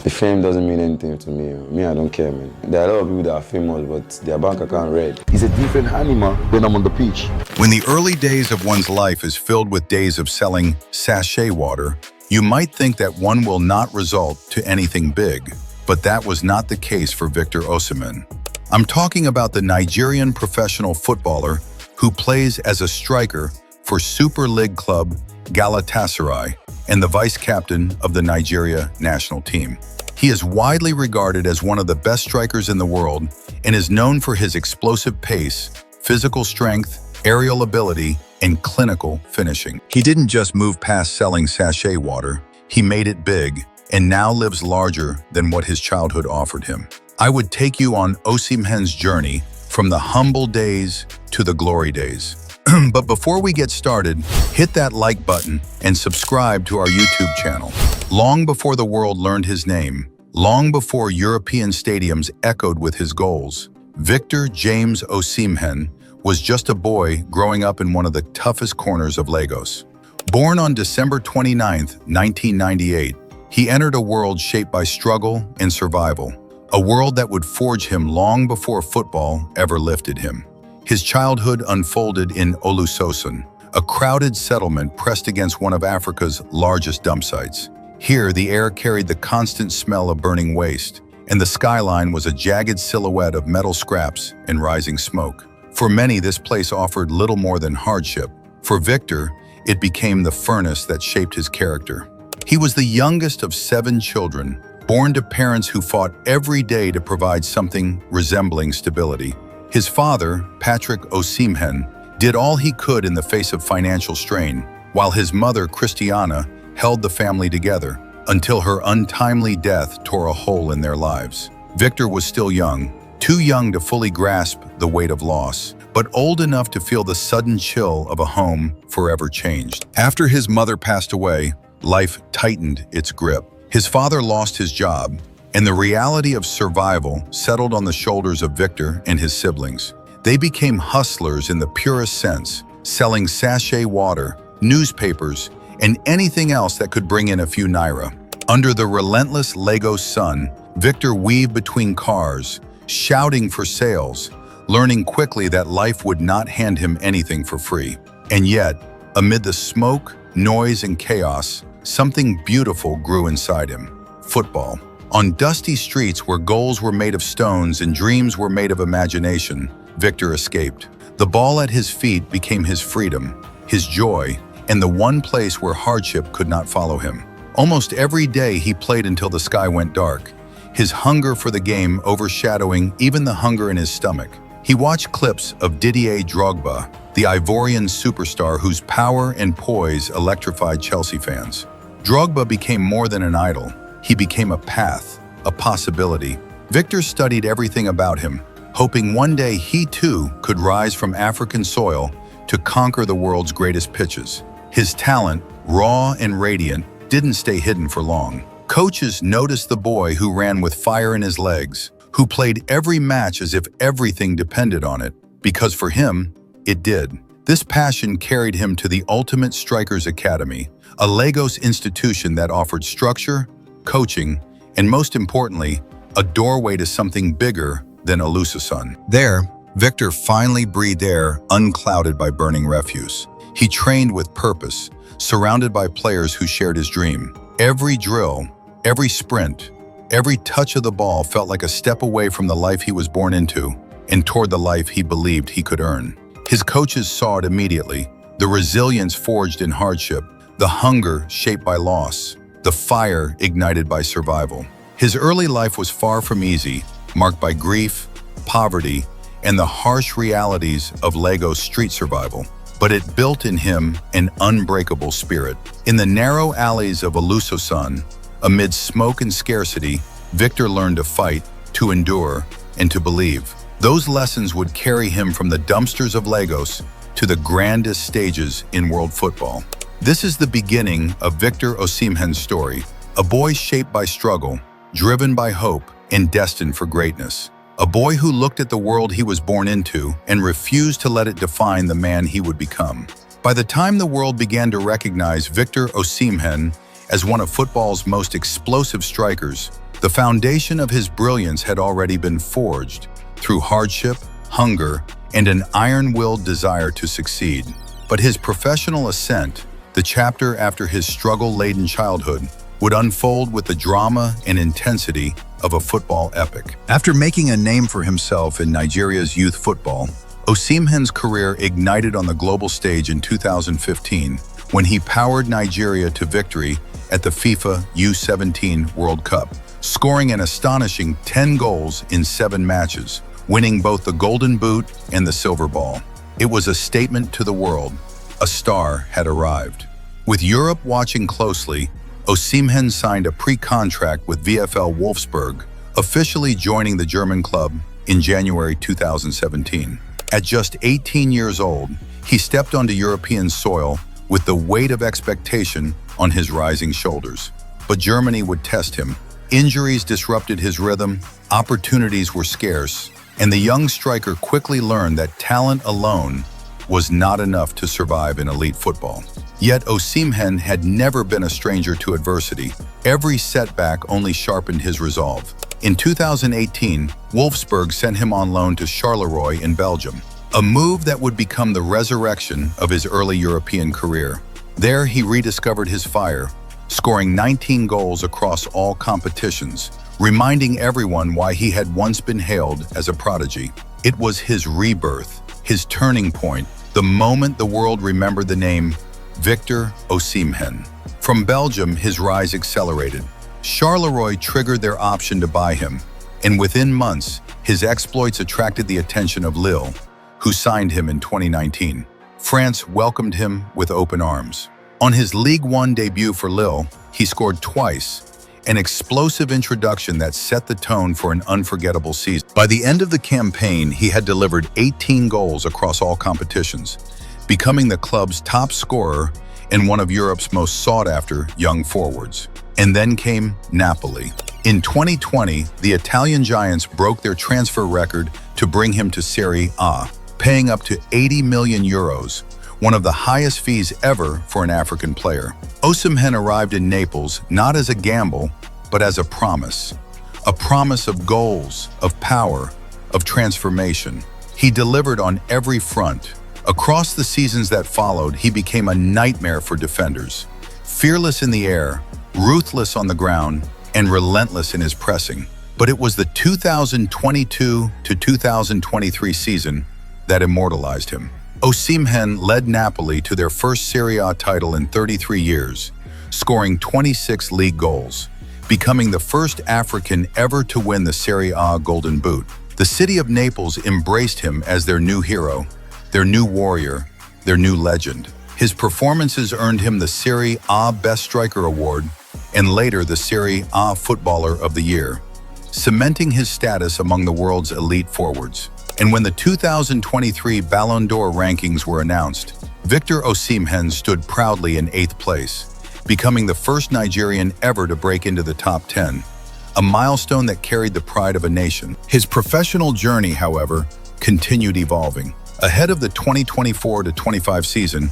The fame doesn't mean anything to me. Me, I don't care, man. There are a lot of people that are famous, but their bank account red. He's a different animal when I'm on the pitch. When the early days of one's life is filled with days of selling sachet water, you might think that one will not result to anything big, but that was not the case for Victor Osimhen. I'm talking about the Nigerian professional footballer who plays as a striker for Super League club Galatasaray and the vice captain of the Nigeria national team. He is widely regarded as one of the best strikers in the world and is known for his explosive pace, physical strength, aerial ability, and clinical finishing. He didn't just move past selling sachet water, he made it big and now lives larger than what his childhood offered him. I would take you on OSIMHEN's journey from the humble days to the glory days. But before we get started, hit that like button and subscribe to our YouTube channel. Long before the world learned his name, long before European stadiums echoed with his goals, Victor James Osimhen was just a boy growing up in one of the toughest corners of Lagos. Born on December 29, 1998, he entered a world shaped by struggle and survival, a world that would forge him long before football ever lifted him. His childhood unfolded in Olusosun, a crowded settlement pressed against one of Africa's largest dump sites. Here, the air carried the constant smell of burning waste, and the skyline was a jagged silhouette of metal scraps and rising smoke. For many, this place offered little more than hardship. For Victor, it became the furnace that shaped his character. He was the youngest of 7 children, born to parents who fought every day to provide something resembling stability. His father, Patrick Osimhen, did all he could in the face of financial strain, while his mother, Christiana, held the family together until her untimely death tore a hole in their lives. Victor was still young, too young to fully grasp the weight of loss, but old enough to feel the sudden chill of a home forever changed. After his mother passed away, life tightened its grip. His father lost his job, and the reality of survival settled on the shoulders of Victor and his siblings. They became hustlers in the purest sense, selling sachet water, newspapers, and anything else that could bring in a few naira. Under the relentless Lagos sun, Victor weaved between cars, shouting for sales, learning quickly that life would not hand him anything for free. And yet, amid the smoke, noise, and chaos, something beautiful grew inside him: football. On dusty streets where goals were made of stones and dreams were made of imagination, Victor escaped. The ball at his feet became his freedom, his joy, and the one place where hardship could not follow him. Almost every day he played until the sky went dark, his hunger for the game overshadowing even the hunger in his stomach. He watched clips of Didier Drogba, the Ivorian superstar whose power and poise electrified Chelsea fans. Drogba became more than an idol. He became a path, a possibility. Victor studied everything about him, hoping one day he too could rise from African soil to conquer the world's greatest pitches. His talent, raw and radiant, didn't stay hidden for long. Coaches noticed the boy who ran with fire in his legs, who played every match as if everything depended on it, because for him, it did. This passion carried him to the Ultimate Strikers Academy, a Lagos institution that offered structure, coaching, and most importantly, a doorway to something bigger than Olusosun. There, Victor finally breathed air unclouded by burning refuse. He trained with purpose, surrounded by players who shared his dream. Every drill, every sprint, every touch of the ball felt like a step away from the life he was born into and toward the life he believed he could earn. His coaches saw it immediately: the resilience forged in hardship, the hunger shaped by loss, the fire ignited by survival. His early life was far from easy, marked by grief, poverty, and the harsh realities of Lagos street survival. But it built in him an unbreakable spirit. In the narrow alleys of Olusosun, amid smoke and scarcity, Victor learned to fight, to endure, and to believe. Those lessons would carry him from the dumpsters of Lagos to the grandest stages in world football. This is the beginning of Victor Osimhen's story, a boy shaped by struggle, driven by hope, and destined for greatness. A boy who looked at the world he was born into and refused to let it define the man he would become. By the time the world began to recognize Victor Osimhen as one of football's most explosive strikers, The foundation of his brilliance had already been forged through hardship, hunger, and an iron-willed desire to succeed. But his professional ascent, the chapter after his struggle-laden childhood, would unfold with the drama and intensity of a football epic. After making a name for himself in Nigeria's youth football, OSIMHEN's career ignited on the global stage in 2015 when he powered Nigeria to victory at the FIFA U17 World Cup, scoring an astonishing 10 goals in 7 matches, winning both the Golden Boot and the Silver Ball. It was a statement to the world. A star had arrived. With Europe watching closely, OSIMHEN signed a pre-contract with VfL Wolfsburg, officially joining the German club in January 2017. At just 18 years old, he stepped onto European soil with the weight of expectation on his rising shoulders. But Germany would test him. Injuries disrupted his rhythm, opportunities were scarce, and the young striker quickly learned that talent alone was not enough to survive in elite football. Yet OSIMHEN had never been a stranger to adversity. Every setback only sharpened his resolve. In 2018, Wolfsburg sent him on loan to Charleroi in Belgium, a move that would become the resurrection of his early European career. There he rediscovered his fire, scoring 19 goals across all competitions, reminding everyone why he had once been hailed as a prodigy. It was his rebirth, his turning point, the moment the world remembered the name Victor OSIMHEN. From Belgium, his rise accelerated. Charleroi triggered their option to buy him, and within months, his exploits attracted the attention of Lille, who signed him in 2019. France welcomed him with open arms. On his Ligue 1 debut for Lille, he scored twice, an explosive introduction that set the tone for an unforgettable season. By the end of the campaign, he had delivered 18 goals across all competitions, becoming the club's top scorer and one of Europe's most sought-after young forwards. And then came Napoli. In 2020, the Italian giants broke their transfer record to bring him to Serie A, paying up to 80 million euros, one of the highest fees ever for an African player. OSIMHEN arrived in Naples not as a gamble, but as a promise of goals, of power, of transformation. He delivered on every front. Across the seasons that followed, he became a nightmare for defenders. Fearless in the air, ruthless on the ground, and relentless in his pressing. But it was the 2022 to 2023 season that immortalized him. OSIMHEN led Napoli to their first Serie A title in 33 years, scoring 26 league goals, becoming the first African ever to win the Serie A Golden Boot. The city of Naples embraced him as their new hero, their new warrior, their new legend. His performances earned him the Serie A Best Striker Award and later the Serie A Footballer of the Year, cementing his status among the world's elite forwards. And when the 2023 Ballon d'Or rankings were announced, Victor OSIMHEN stood proudly in 8th place, becoming the first Nigerian ever to break into the top 10, a milestone that carried the pride of a nation. His professional journey, however, continued evolving. Ahead of the 2024-25 season,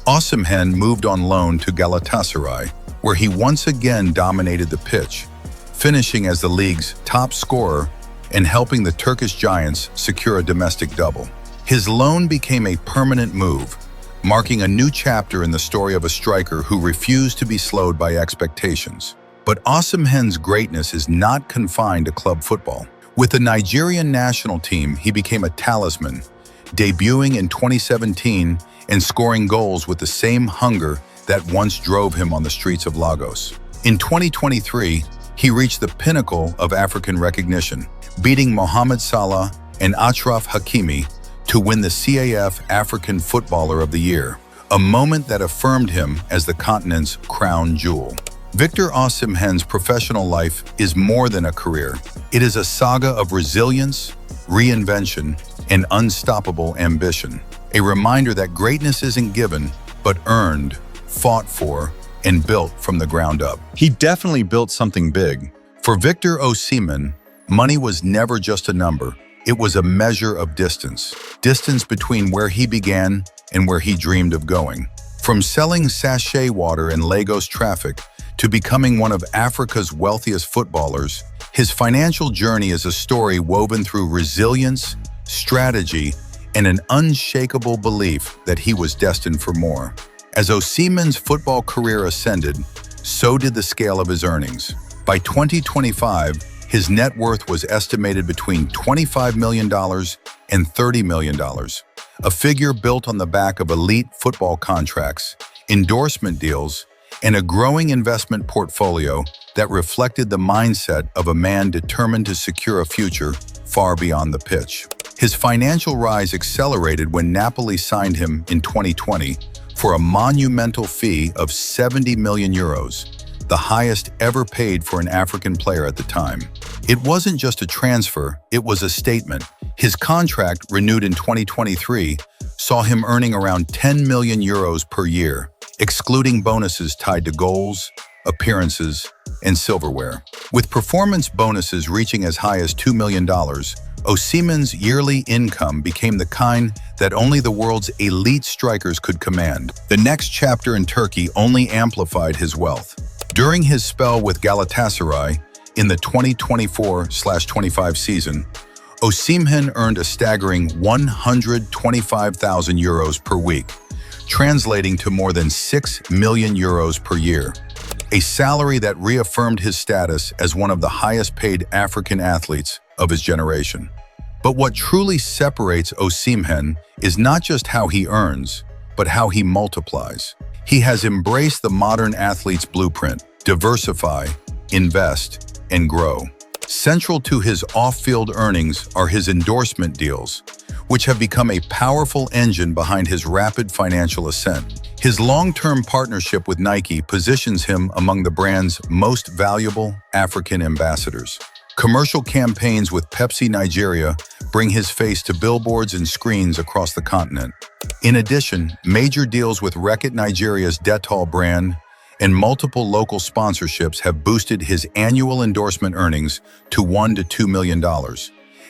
OSIMHEN moved on loan to Galatasaray, where he once again dominated the pitch, finishing as the league's top scorer and helping the Turkish giants secure a domestic double. His loan became a permanent move, marking a new chapter in the story of a striker who refused to be slowed by expectations. But OSIMHEN's greatness is not confined to club football. With the Nigerian national team, he became a talisman, debuting in 2017 and scoring goals with the same hunger that once drove him on the streets of Lagos. In 2023, he reached the pinnacle of African recognition, beating Mohamed Salah and Achraf Hakimi to win the CAF African Footballer of the Year, a moment that affirmed him as the continent's crown jewel. Victor OSIMHEN's professional life is more than a career. It is a saga of resilience, reinvention, and unstoppable ambition. A reminder that greatness isn't given, but earned, fought for, and built from the ground up. He definitely built something big. For Victor OSIMHEN, money was never just a number. It was a measure of distance. Distance between where he began and where he dreamed of going. From selling sachet water in Lagos traffic to becoming one of Africa's wealthiest footballers, His financial journey is a story woven through resilience, strategy, and an unshakable belief that he was destined for more. As OSIMHEN's football career ascended, so did the scale of his earnings. By 2025, his net worth was estimated between $25 million and $30 million, a figure built on the back of elite football contracts, endorsement deals, and a growing investment portfolio that reflected the mindset of a man determined to secure a future far beyond the pitch. His financial rise accelerated when Napoli signed him in 2020 for a monumental fee of 70 million euros, the highest ever paid for an African player at the time. It wasn't just a transfer, it was a statement. His contract, renewed in 2023, saw him earning around 10 million euros per year, excluding bonuses tied to goals, appearances, and silverware. With performance bonuses reaching as high as $2 million, OSIMHEN's yearly income became the kind that only the world's elite strikers could command. The next chapter in Turkey only amplified his wealth. During his spell with Galatasaray in the 2024-25 season, OSIMHEN earned a staggering 125,000 euros per week, translating to more than 6 million euros per year, a salary that reaffirmed his status as one of the highest-paid African athletes of his generation. But what truly separates OSIMHEN is not just how he earns, but how he multiplies. He has embraced the modern athlete's blueprint: diversify, invest, and grow. Central to his off-field earnings are his endorsement deals, which have become a powerful engine behind his rapid financial ascent. His long-term partnership with Nike positions him among the brand's most valuable African ambassadors. Commercial campaigns with Pepsi Nigeria bring his face to billboards and screens across the continent. In addition, major deals with Reckitt Nigeria's Dettol brand and multiple local sponsorships have boosted his annual endorsement earnings to $1 to $2 million,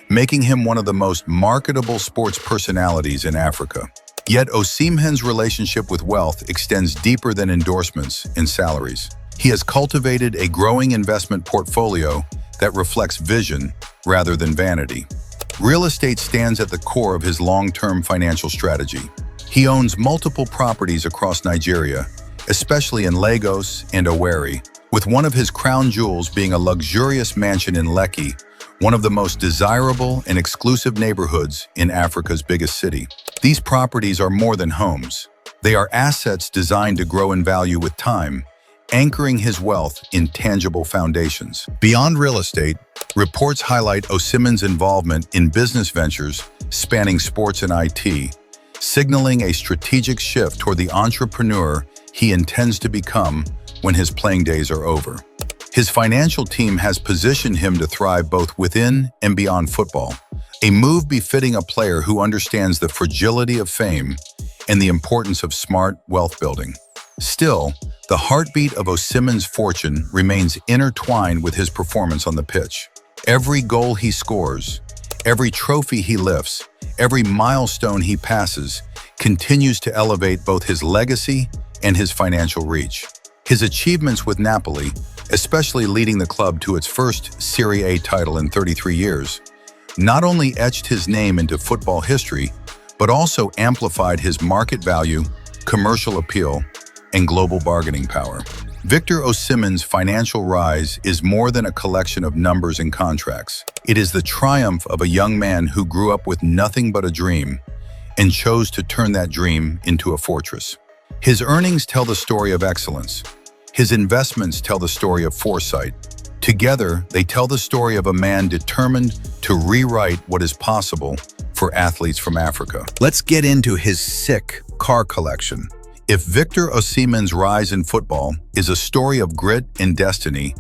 making him one of the most marketable sports personalities in Africa. Yet OSIMHEN's relationship with wealth extends deeper than endorsements and salaries. He has cultivated a growing investment portfolio that reflects vision rather than vanity. Real estate stands at the core of his long-term financial strategy. He owns multiple properties across Nigeria, especially in Lagos and Owerri, with one of his crown jewels being a luxurious mansion in Lekki, one of the most desirable and exclusive neighborhoods in Africa's biggest city. These properties are more than homes. They are assets designed to grow in value with time, anchoring his wealth in tangible foundations. Beyond real estate, reports highlight OSIMHEN's involvement in business ventures spanning sports and IT, signaling a strategic shift toward the entrepreneur he intends to become when his playing days are over. His financial team has positioned him to thrive both within and beyond football, a move befitting a player who understands the fragility of fame and the importance of smart wealth building. Still, the heartbeat of OSIMHEN's fortune remains intertwined with his performance on the pitch. Every goal he scores, every trophy he lifts, every milestone he passes continues to elevate both his legacy and his financial reach. His achievements with Napoli, especially leading the club to its first Serie A title in 33 years, not only etched his name into football history, but also amplified his market value, commercial appeal, and global bargaining power. Victor OSIMHEN's financial rise is more than a collection of numbers and contracts. It is the triumph of a young man who grew up with nothing but a dream and chose to turn that dream into a fortress. His earnings tell the story of excellence. His investments tell the story of foresight. Together, they tell the story of a man determined to rewrite what is possible for athletes from Africa. Let's get into his sick car collection. If Victor OSIMHEN's rise in football is a story of grit and destiny,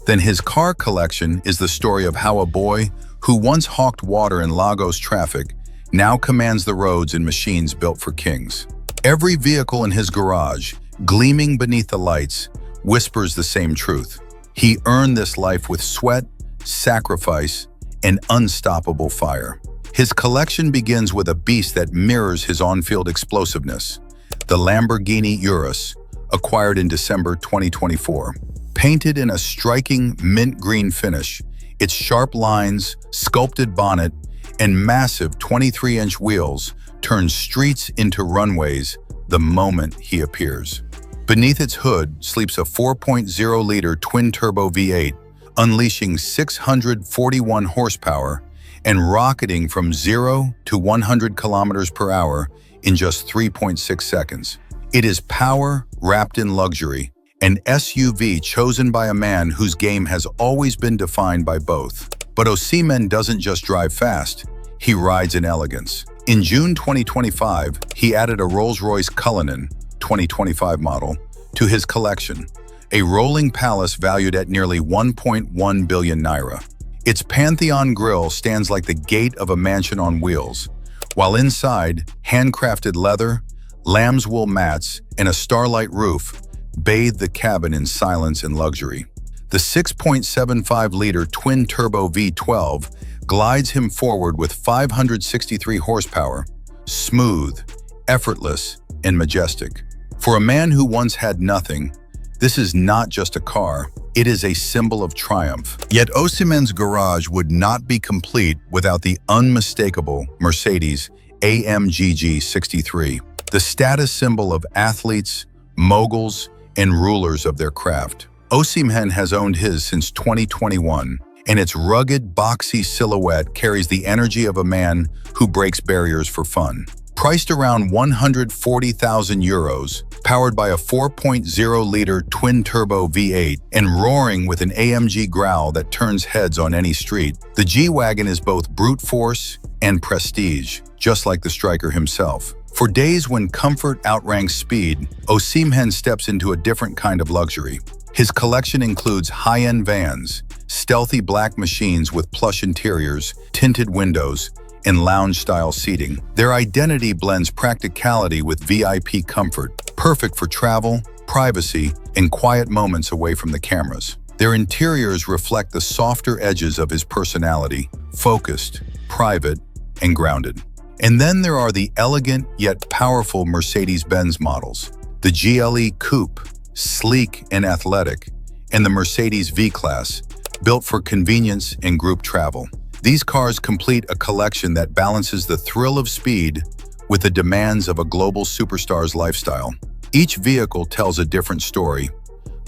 then his car collection is the story of how a boy who once hawked water in Lagos traffic now commands the roads in machines built for kings. Every vehicle in his garage, gleaming beneath the lights, whispers the same truth. He earned this life with sweat, sacrifice, and unstoppable fire. His collection begins with a beast that mirrors his on-field explosiveness: the Lamborghini Urus, acquired in December 2024. Painted in a striking mint green finish, Its sharp lines, sculpted bonnet, and massive 23-inch wheels turn streets into runways the moment he appears. Beneath its hood sleeps a 4.0-liter twin-turbo V8, unleashing 641 horsepower and rocketing from 0 to 100 kilometers per hour in just 3.6 seconds. It is power wrapped in luxury, an SUV chosen by a man whose game has always been defined by both. But OSIMHEN doesn't just drive fast, he rides in elegance. In June 2025, he added a Rolls-Royce Cullinan 2025 model to his collection, a rolling palace valued at nearly 1.1 billion naira. Its Pantheon grille stands like the gate of a mansion on wheels, while inside, handcrafted leather, lamb's wool mats, and a starlight roof bathe the cabin in silence and luxury. The 6.75-liter twin-turbo V12 glides him forward with 563 horsepower, smooth, effortless, and majestic. For a man who once had nothing, this is not just a car, it is a symbol of triumph. Yet OSIMHEN's garage would not be complete without the unmistakable Mercedes AMG G63, the status symbol of athletes, moguls, and rulers of their craft. OSIMHEN has owned his since 2021, and its rugged, boxy silhouette carries the energy of a man who breaks barriers for fun. Priced around 140,000 euros, powered by a 4.0-liter twin-turbo V8, and roaring with an AMG growl that turns heads on any street, the G-Wagon is both brute force and prestige, just like the striker himself. For days when comfort outranks speed, OSIMHEN steps into a different kind of luxury. His collection includes high-end vans, stealthy black machines with plush interiors, tinted windows, and lounge-style seating. Their identity blends practicality with VIP comfort, perfect for travel, privacy, and quiet moments away from the cameras. Their interiors reflect the softer edges of his personality, focused, private, and grounded. And then there are the elegant yet powerful Mercedes-Benz models. The GLE Coupe, sleek and athletic, and the Mercedes V-Class, built for convenience and group travel. These cars complete a collection that balances the thrill of speed with the demands of a global superstar's lifestyle. Each vehicle tells a different story,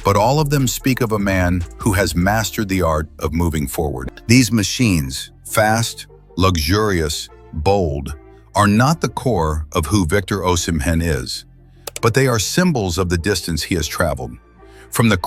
but all of them speak of a man who has mastered the art of moving forward. These machines, fast, luxurious, bold, are not the core of who Victor OSIMHEN is, but they are symbols of the distance he has traveled. From the